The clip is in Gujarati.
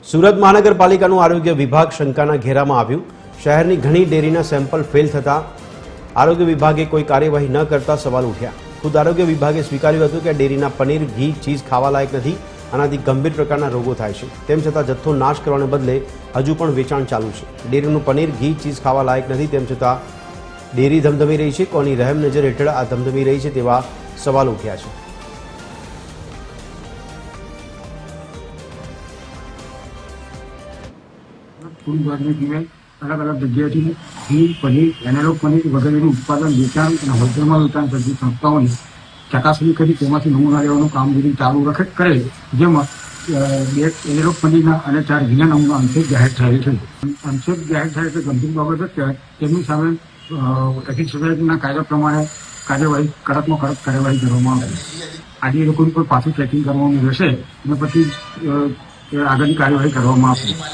સુરત મહાનગરપાલિકાનું આરોગ્ય વિભાગ શંકાના ઘેરામાં આવ્યું। શહેરની ઘણી ડેરીના સેમ્પલ ફેલ થતા આરોગ્ય વિભાગે કોઈ કાર્યવાહી ન કરતા સવાલ ઉઠ્યા। ખુદ આરોગ્ય વિભાગે સ્વીકાર્યું હતું કે ડેરીના પનીર, ઘી, ચીઝ ખાવા લાયક નથી। આનાથી ગંભીર પ્રકારના રોગો થાય છે। તેમ છતાં જથ્થો નાશ કરવાને બદલે હજુ પણ વેચાણ ચાલુ છે। ડેરીનું પનીર, ઘી, ચીઝ ખાવા લાયક નથી, તેમ છતાં ડેરી ધમધમી રહી છે। કોની રહેમ નજર હેઠળ આ ધમધમી રહી છે તેવા સવાલ ઉઠ્યા છે। ફૂડ વિભાગની અલગ અલગ જગ્યાએથી ઘી, પનીર, એનાલોગ પનીર વગેરેનું ઉત્પાદન, વેચાણ અને હોલસેલમાં વેચાણ કરતી સંસ્થાઓની ચકાસણી કરી તેમાંથી નમૂના લેવાનું કામગીરી ચાલુ કરે, જેમાં એનાલોગ પનીરના અને 4 ઘીના નમૂના અંશેક જાહેર થયેલ છે। અંશેક જાહેર થાય એટલે ગંભીર બાબત જ કહેવાય। તેમની સામે એથિક્સ સોસાયટીના કાયદા પ્રમાણે કાર્યવાહી કડકમાં કડક કાર્યવાહી કરવામાં આવશે। આજે એ લોકોનું પણ પાછું ચેકિંગ કરવાનું રહેશે અને પછી આગળની કાર્યવાહી કરવામાં આવશે।